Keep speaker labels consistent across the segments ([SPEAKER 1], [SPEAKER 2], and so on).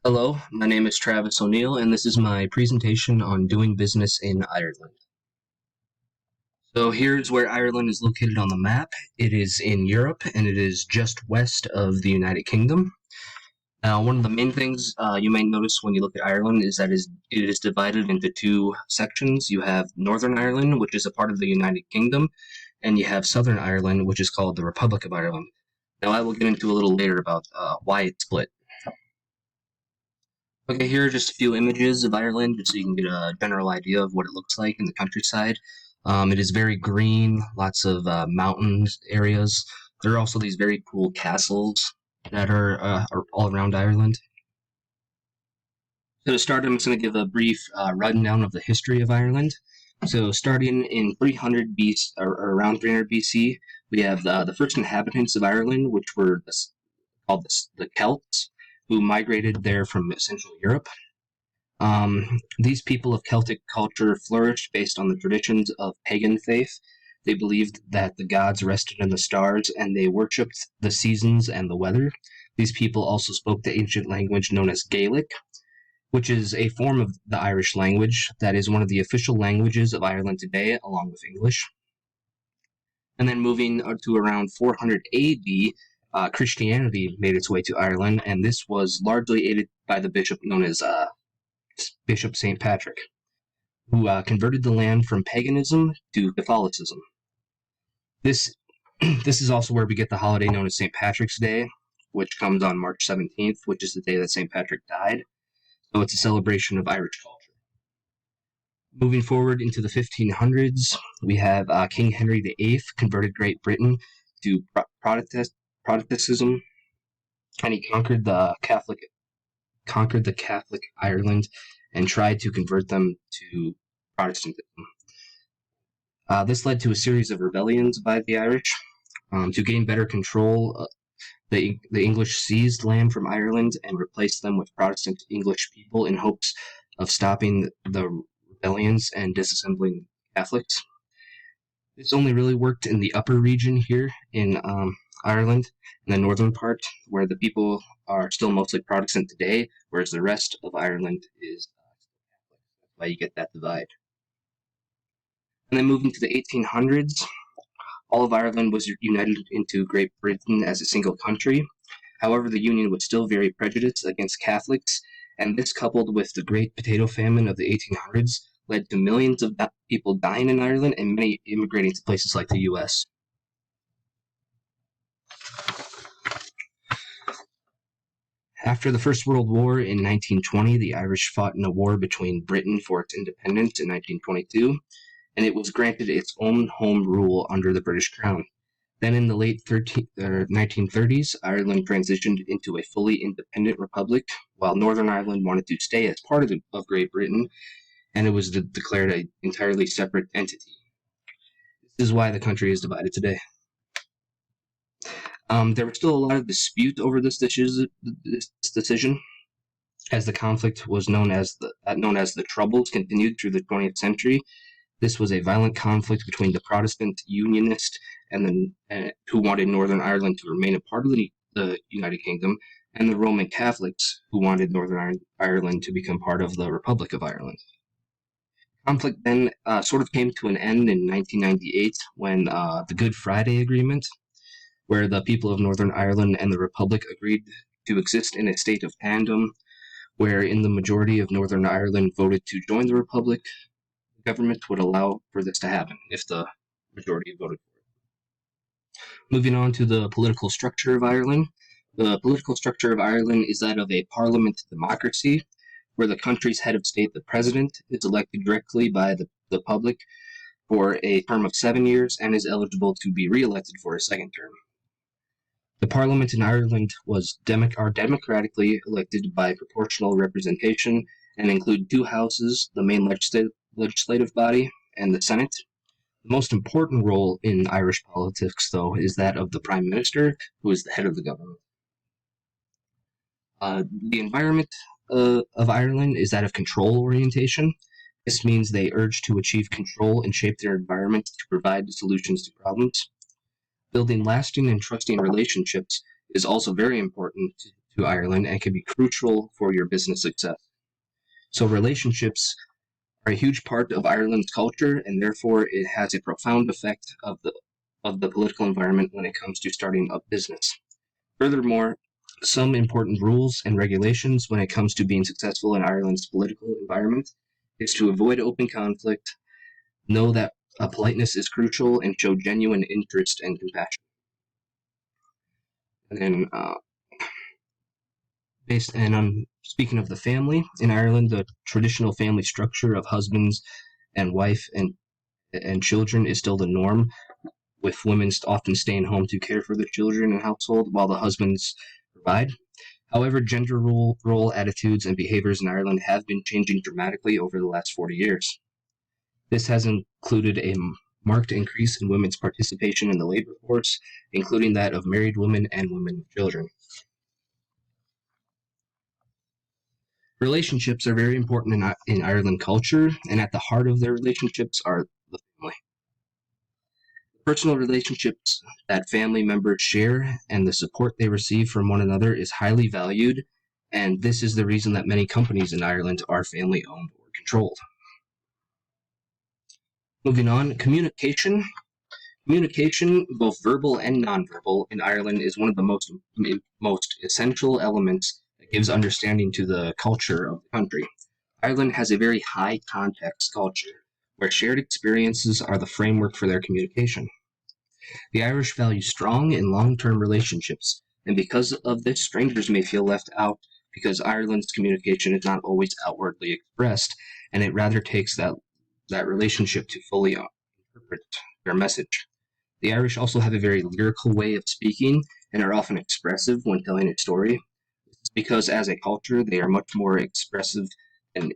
[SPEAKER 1] Hello, my name is Travis O'Neill, and this is my presentation on doing business in Ireland. So here's where Ireland is located on the map. It is in Europe, and it is just west of the United Kingdom. Now, one of the main things you might notice when you look at Ireland is that it is divided into two sections. You have Northern Ireland, which is a part of the United Kingdom, and you have Southern Ireland, which is called the Republic of Ireland. Now, I will get into a little later about why it's split. Okay, here are just a few images of Ireland, just so you can get a general idea of what it looks like in the countryside. It is very green, lots of mountains areas. There are also these very cool castles that are all around Ireland. So to start, I'm just going to give a brief rundown of the history of Ireland. So starting in 300 BC, or around 300 BC, we have the first inhabitants of Ireland, which were called the Celts, who migrated there from Central Europe. These people of Celtic culture flourished based on the traditions of pagan faith. They believed that the gods rested in the stars, and they worshipped the seasons and the weather. These people also spoke the ancient language known as Gaelic, which is a form of the Irish language that is one of the official languages of Ireland today, along with English. And then moving to around 400 AD, Christianity made its way to Ireland, and this was largely aided by the bishop known as Bishop St. Patrick, who converted the land from paganism to Catholicism. This is also where we get the holiday known as St. Patrick's Day, which comes on March 17th, which is the day that St. Patrick died. So it's a celebration of Irish culture. Moving forward into the 1500s, we have King Henry VIII converted Great Britain to Protestantism, and he conquered the Catholic Ireland and tried to convert them to Protestantism. This led to a series of rebellions by the Irish. To gain better control, the English seized land from Ireland and replaced them with Protestant English people in hopes of stopping the rebellions and disassembling Catholics. This only really worked in the upper region here in Ireland, in the northern part, where the people are still mostly Protestant today, whereas the rest of Ireland is Catholic. That's why you get that divide. And then moving to the 1800s, all of Ireland was united into Great Britain as a single country. However, the union was still very prejudiced against Catholics, and this, coupled with the Great Potato Famine of the 1800s, led to millions of people dying in Ireland and many immigrating to places like the US. After the First World War in 1920, the Irish fought in a war between Britain for its independence in 1922, and it was granted its own home rule under the British Crown. Then in the late 1930s, Ireland transitioned into a fully independent republic, while Northern Ireland wanted to stay as part of Great Britain, and it was declared an entirely separate entity. This is why the country is divided today. There was still a lot of dispute over this decision, as the conflict was known as the Troubles continued through the 20th century. This was a violent conflict between the Protestant Unionists and who wanted Northern Ireland to remain a part of the United Kingdom, and the Roman Catholics who wanted Northern Ireland to become part of the Republic of Ireland. Conflict then sort of came to an end in 1998 when the Good Friday Agreement, where the people of Northern Ireland and the Republic agreed to exist in a state of tandem, wherein the majority of Northern Ireland voted to join the Republic. The government would allow for this to happen if the majority voted for it. Moving on to the political structure of Ireland. The political structure of Ireland is that of a parliament democracy, where the country's head of state, the president, is elected directly by the public for a term of 7 years and is eligible to be re-elected for a second term. The parliament in Ireland are democratically elected by proportional representation and include two houses, the main legislative body and the Senate. The most important role in Irish politics, though, is that of the Prime Minister, who is the head of the government. The environment of Ireland is that of control orientation. This means they urge to achieve control and shape their environment to provide solutions to problems. Building lasting and trusting relationships is also very important to Ireland and can be crucial for your business success. So relationships are a huge part of Ireland's culture, and therefore it has a profound effect of the political environment when it comes to starting a business. Furthermore, some important rules and regulations when it comes to being successful in Ireland's political environment is to avoid open conflict, know that politeness is crucial, and show genuine interest and compassion. And then, speaking of the family in Ireland, the traditional family structure of husbands and wife and children is still the norm, with women often staying home to care for the children and household while the husbands provide. However, gender role attitudes and behaviors in Ireland have been changing dramatically over the last 40 years. This has included a marked increase in women's participation in the labor force, including that of married women and women with children. Relationships are very important in Ireland culture, and at the heart of their relationships are the family. Personal relationships that family members share and the support they receive from one another is highly valued, and this is the reason that many companies in Ireland are family-owned or controlled. Moving on, communication. Communication, both verbal and nonverbal, in Ireland is one of the most essential elements that gives understanding to the culture of the country. Ireland has a very high context culture, where shared experiences are the framework for their communication. The Irish value strong and long-term relationships, and because of this, strangers may feel left out because Ireland's communication is not always outwardly expressed, and it rather takes that relationship to fully interpret their message. The Irish also have a very lyrical way of speaking and are often expressive when telling a story. This is because as a culture, they are much more expressive and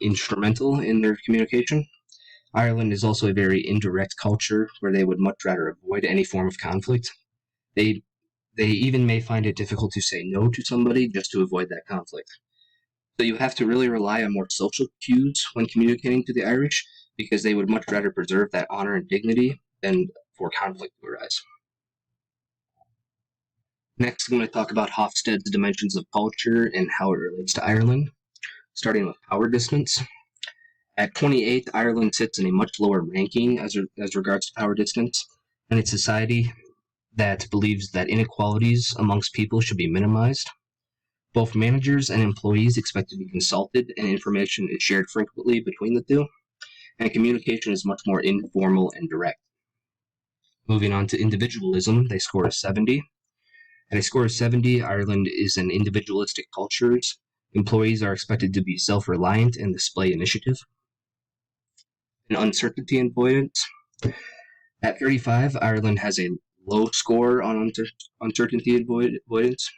[SPEAKER 1] instrumental in their communication. Ireland is also a very indirect culture where they would much rather avoid any form of conflict. They even may find it difficult to say no to somebody just to avoid that conflict. So you have to really rely on more social cues when communicating to the Irish because they would much rather preserve that honor and dignity than for conflict to arise. Next, I'm going to talk about Hofstede's dimensions of culture and how it relates to Ireland, starting with power distance. At 28th, Ireland sits in a much lower ranking as regards to power distance, and it's a society that believes that inequalities amongst people should be minimized. Both managers and employees expect to be consulted, and information is shared frequently between the two, and communication is much more informal and direct. Moving on to individualism, they score a 70. At a score of 70, Ireland is an individualistic culture. Employees are expected to be self-reliant and display initiative. And uncertainty avoidance. At 35, Ireland has a low score on uncertainty avoidance.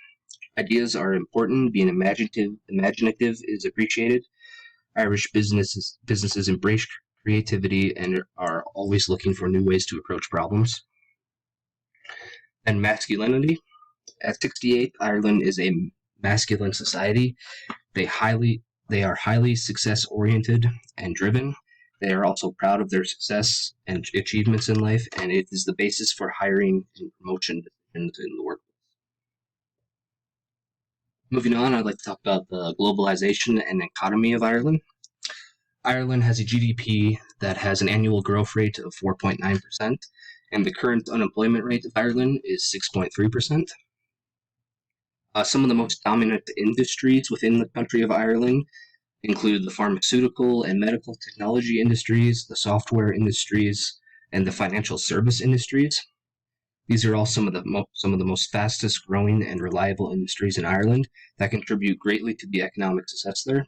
[SPEAKER 1] Ideas are important. Being imaginative is appreciated. Irish businesses embrace creativity and are always looking for new ways to approach problems. And masculinity. At 68, Ireland is a masculine society. They are highly success-oriented and driven. They are also proud of their success and achievements in life, and it is the basis for hiring and promotion decisions in the workplace. Moving on, I'd like to talk about the globalization and economy of Ireland. Ireland has a GDP that has an annual growth rate of 4.9%, and the current unemployment rate of Ireland is 6.3%. Some of the most dominant industries within the country of Ireland include the pharmaceutical and medical technology industries, the software industries, and the financial service industries. These are all some of the most fastest growing and reliable industries in Ireland that contribute greatly to the economic success there.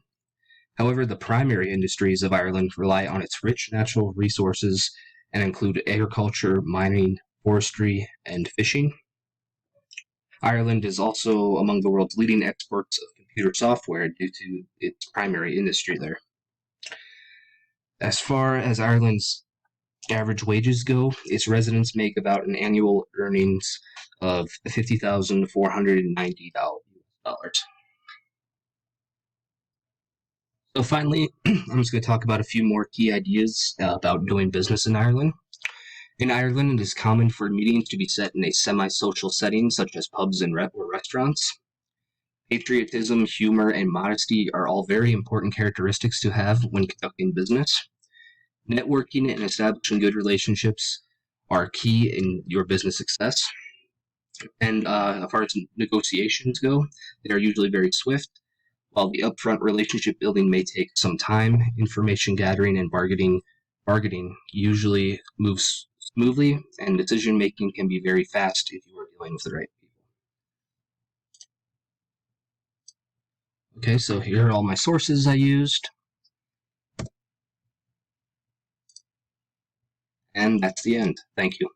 [SPEAKER 1] However, the primary industries of Ireland rely on its rich natural resources and include agriculture, mining, forestry, and fishing. Ireland is also among the world's leading exports of computer software due to its primary industry there. As far as Ireland's average wages go, its residents make about an annual earnings of $50,490. So finally, I'm just going to talk about a few more key ideas about doing business in Ireland. In Ireland, it is common for meetings to be set in a semi-social setting, such as pubs and or restaurants. Patriotism, humor, and modesty are all very important characteristics to have when conducting business. Networking and establishing good relationships are key in your business success. And as far as negotiations go, they are usually very swift. While the upfront relationship building may take some time, information gathering and bargaining usually moves smoothly, and decision making can be very fast if you are dealing with the right people. Okay, so here are all my sources I used. And that's the end. Thank you.